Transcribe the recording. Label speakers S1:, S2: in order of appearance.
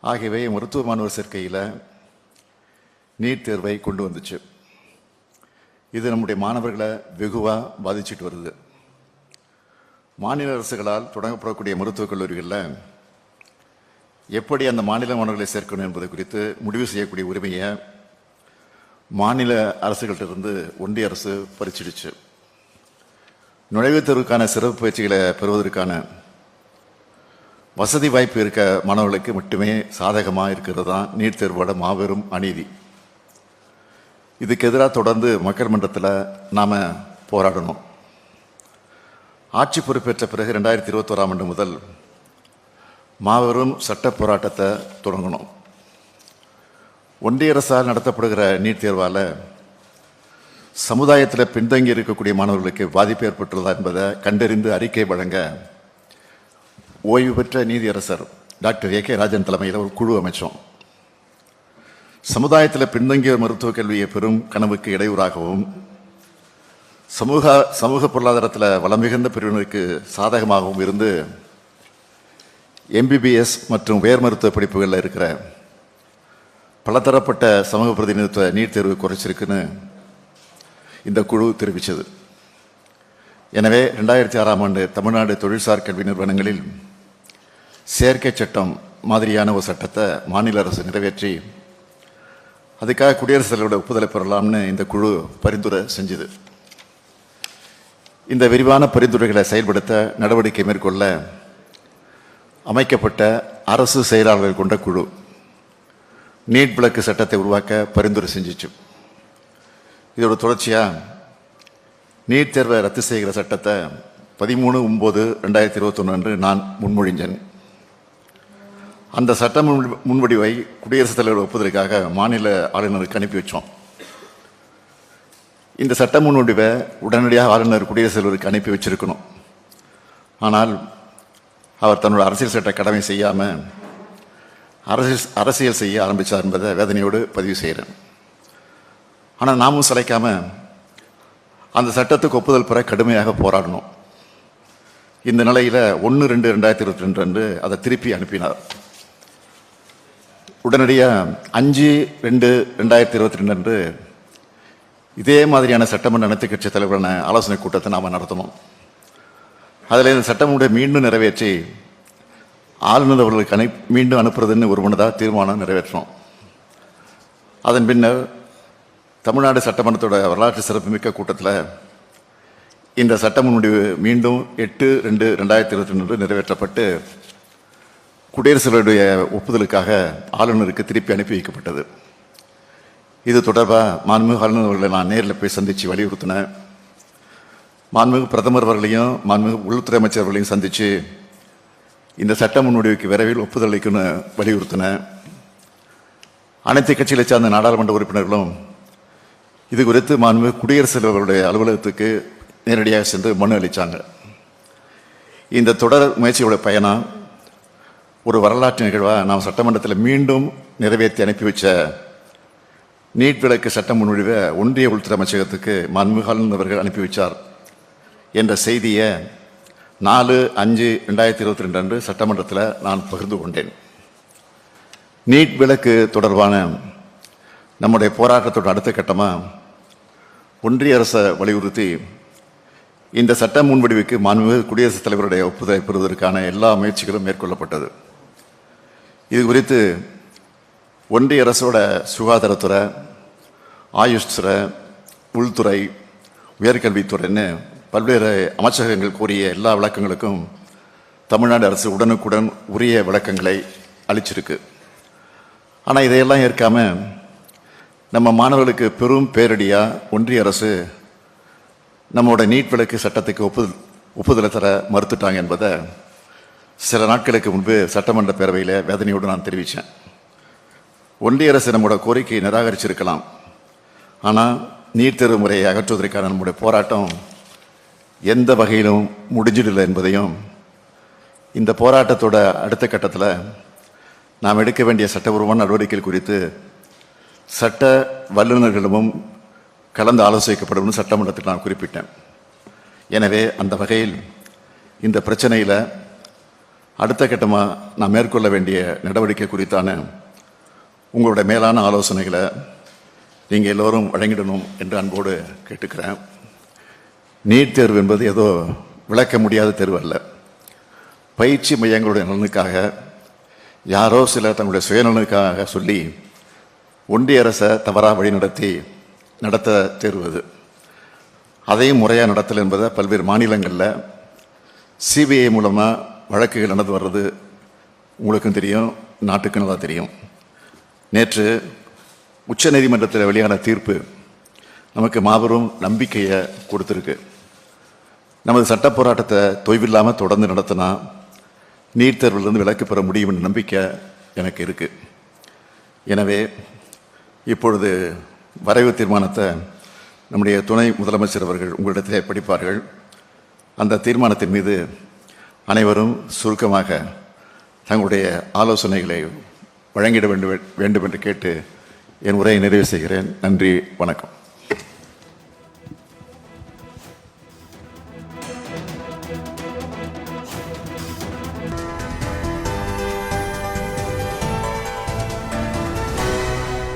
S1: ஆகியவை மருத்துவ மாணவர் சேர்க்கையில் நீட் தேர்வை கொண்டு வந்துச்சு. இது நம்முடைய மாணவர்களை வெகுவாக பாதிச்சுட்டு வருது. மாநில அரசுகளால் தொடங்கப்படக்கூடிய மருத்துவக் கல்லூரிகளில் எப்படி அந்த மாநில மாணவர்களை சேர்க்கணும் என்பது குறித்து முடிவு செய்யக்கூடிய உரிமையை மாநில அரசுகளிலிருந்து ஒன்றிய அரசு பறிச்சிடுச்சு. நுழைவுத் தேர்வுக்கான சிறப்பு பயிற்சிகளை பெறுவதற்கான வசதி வாய்ப்பு இருக்க மாணவர்களுக்கு மட்டுமே சாதகமாக இருக்கிறது தான் நீட் தேர்வோட மாபெரும் அநீதி. இதுக்கு எதிராக தொடர்ந்து மக்கள் மன்றத்தில் நாம் போராடணும். ஆட்சி பொறுப்பேற்ற பிறகு 2021ஆம் ஆண்டு முதல் மாபெரும் சட்ட போராட்டத்தை தொடங்கணும். ஒன்றிய அரசால் நடத்தப்படுகிற நீட் தேர்வால் சமுதாயத்தில் பின்தங்கி இருக்கக்கூடிய மாணவர்களுக்கு பாதிப்பு ஏற்பட்டுள்ளதா என்பதை கண்டறிந்து அறிக்கை வழங்க ஓய்வு பெற்ற நீதியரசர் டாக்டர் ஏ.கே. ராஜன் தலைமையில் ஒரு குழு அமைச்சோம். சமுதாயத்தில் பின்தங்கிய மருத்துவக் கல்வியை பெறும் கனவுக்கு இடையூறாகவும் சமூக பொருளாதாரத்தில் வளம் மிகுந்த பிரிவினருக்கு சாதகமாகவும் இருந்து MBBS மற்றும் உயர் மருத்துவ படிப்புகளில் இருக்கிற பலதரப்பட்ட சமூக பிரதிநிதித்துவ நீட் தேர்வு குறைச்சிருக்குன்னு இந்த குழு தெரிவித்தது. எனவே 2006ஆம் ஆண்டு தமிழ்நாடு தொழில்சார் கல்வி நிறுவனங்களில் சேர்க்கை சட்டம் மாதிரியான ஒரு சட்டத்தை மாநில அரசு நிறைவேற்றி அதுக்காக குடியரசுத் தலைவரோட ஒப்புதலை பெறலாம்னு இந்த குழு பரிந்துரை செஞ்சுது. இந்த விரிவான பரிந்துரைகளை செயல்படுத்த நடவடிக்கை மேற்கொள்ள அமைக்கப்பட்ட அரசு செயலாளர்கள் கொண்ட குழு நீட் விலக்கு சட்டத்தை உருவாக்க பரிந்துரை செஞ்சிச்சு. இதோட தொடர்ச்சியாக நீட் தேர்வை ரத்து செய்கிற சட்டத்தை 13/9/2021 அன்று நான் முன்மொழிஞ்சேன். அந்த சட்ட முன்வடிவை குடியரசுத் தலைவர் ஒப்புதலுக்காக மாநில ஆளுநருக்கு அனுப்பி வச்சோம். இந்த சட்ட முன்வடிவை உடனடியாக ஆளுநர் குடியரசுத் தலைவருக்கு அனுப்பி வச்சிருக்கணும். ஆனால் அவர் தன்னோட அரசியல் சட்ட கடமை செய்யாமல் அரசியல் செய்ய ஆரம்பித்தார் என்பதை வேதனையோடு பதிவு செய்கிறேன். ஆனால் நாமும் சளைக்காமல் அந்த சட்டத்துக்கு ஒப்புதல் பெற கடுமையாக போராடணும். இந்த நிலையில் 1/2/2022 அன்று அதை திருப்பி அனுப்பினார். உடனடியாக 5/2/2022 அன்று இதே மாதிரியான சட்டமன்ற அனைத்து கட்சி தலைவரான ஆலோசனை கூட்டத்தை நாம் நடத்தணும். அதில் இந்த சட்டமுறை மீண்டும் நிறைவேற்றி ஆளுநர் அவர்களுக்கு மீண்டும் அனுப்புறதுன்னு ஒரு மனதாக தீர்மானம் நிறைவேற்றணும். அதன் பின்னர் தமிழ்நாடு சட்டமன்றத்தோட வரலாற்று சிறப்புமிக்க கூட்டத்தில் இந்த சட்ட முன்வடிவு மீண்டும் 8/2/2022 நிறைவேற்றப்பட்டு குடியரசுத் தலைவருடைய ஒப்புதலுக்காக ஆளுநருக்கு திருப்பி அனுப்பி வைக்கப்பட்டது. இது தொடர்பாக மாண்புமிகு ஆளுநர் அவர்களை நான் நேரில் போய் சந்தித்து வலியுறுத்தினேன். மாண்புமிகு பிரதமர் அவர்களையும் மாண்புமிகு உள்துறை அமைச்சர் அவர்களையும் சந்தித்து இந்த சட்ட முன்வடிவுக்கு விரைவில் ஒப்புதல் அளிக்கணும்னு வலியுறுத்தினேன். அனைத்து கட்சிகளை சார்ந்த நாடாளுமன்ற உறுப்பினர்களும் இது குறித்து மாண்புமிகு குடியரசுத் தலைவருடைய அலுவலகத்துக்கு நேரடியாக சென்று மனு அளித்தாங்க. இந்த தொடர் முயற்சியோட பயணம் ஒரு வரலாற்று நிகழ்வாக நாம் சட்டமன்றத்தில் மீண்டும் நிறைவேற்றி அனுப்பி வச்ச நீட் விலக்கு சட்ட முன்வடிவை ஒன்றிய உள்துறை அமைச்சகத்துக்கு மாண்புமிகு ஆளுநர் அவர்கள் அனுப்பி வச்சார் என்ற செய்தியை 4/5/2022 அன்று சட்டமன்றத்தில் நான் பகிர்ந்து கொண்டேன். நீட் விலக்கு தொடர்பான நம்முடைய போராட்டத்தோட அடுத்த கட்டமாக ஒன்றிய அரசை வலியுறுத்தி இந்த சட்ட முன்வடிவுக்கு மாண்புமிகு குடியரசுத் தலைவருடைய ஒப்புதலை பெறுவதற்கான எல்லா முயற்சிகளும் மேற்கொள்ளப்பட்டது. இது குறித்து ஒன்றிய அரசோட சுகாதாரத்துறை, ஆயுஷ் துறை, உள்துறை, உயர்கல்வித்துறைன்னு பல்வேறு அமைச்சகங்கள் கூறிய எல்லா விளக்கங்களுக்கும் தமிழ்நாடு அரசு உடனுக்குடன் உரிய விளக்கங்களை அளிச்சிருக்கு. ஆனால் இதையெல்லாம் ஏற்காமல் நம்ம மாணவர்களுக்கு பெரும் பேரடியாக ஒன்றிய அரசு நம்மளோட நீட் விலக்கு சட்டத்துக்கு ஒப்புதலை தர மறுத்துட்டாங்க என்பதை சில நாட்களுக்கு முன்பு சட்டமன்ற பேரவையில் வேதனையோடு நான் தெரிவித்தேன். ஒன்றிய அரசு நம்மளோட கோரிக்கையை நிராகரிச்சிருக்கலாம். ஆனால் நீட் தேர்வு முறையை அகற்றுவதற்கான நம்முடைய போராட்டம் எந்த வகையிலும் முடிஞ்சிடலை என்பதையும் இந்த போராட்டத்தோட அடுத்த கட்டத்தில் நாம் எடுக்க வேண்டிய சட்டபூர்வமான நடவடிக்கைகள் குறித்து சட்ட வல்லுநர்களிடமும் கலந்து ஆலோசிக்கப்படும் சட்டமன்றத்தில் நான் குறிப்பிட்டேன். எனவே அந்த வகையில் இந்த பிரச்சனையில் அடுத்த கட்டமாக நான் மேற்கொள்ள வேண்டிய நடவடிக்கை குறித்தான உங்களுடைய மேலான ஆலோசனைகளை நீங்கள் எல்லோரும் வழங்கிடணும் என்று அன்போடு கேட்டுக்கிறேன். நீட் தேர்வு என்பது ஏதோ விளக்க முடியாத தேர்வு அல்ல. பயிற்சி மையங்களுடைய நலனுக்காக யாரோ சிலர் தங்களுடைய சுயநலனுக்காக சொல்லி ஒன்றிய அரசை தவறாக வழிநடத்தி நடத்த தேர்வு அது. அதையும் முறையாக நடத்தல் என்பதை பல்வேறு மாநிலங்களில் சிபிஐ மூலமாக வழக்குகள் நடந்து வர்றது உங்களுக்கும் தெரியும், நாட்டுக்கும் நல்லா தெரியும். நேற்று உச்ச நீதிமன்றத்தில் வெளியான தீர்ப்பு நமக்கு மாபெரும் நம்பிக்கையை கொடுத்துருக்கு. நமது சட்ட போராட்டத்தை தொய்வில்லாமல் தொடர்ந்து நடத்தினா நீட் தேர்விலிருந்து விலக்கு பெற முடியும் என்ற நம்பிக்கை எனக்கு இருக்கு. எனவே இப்பொழுது வரைவு தீர்மானத்தை நம்முடைய துணை முதலமைச்சர் அவர்கள் உங்களிடத்திலே படிப்பார்கள். அந்த தீர்மானத்தின் மீது அனைவரும் சுருக்கமாக தங்களுடைய ஆலோசனைகளை வழங்கிட வேண்டும் என்று கேட்டு என் உரையை நிறைவு செய்கிறேன். நன்றி, வணக்கம்.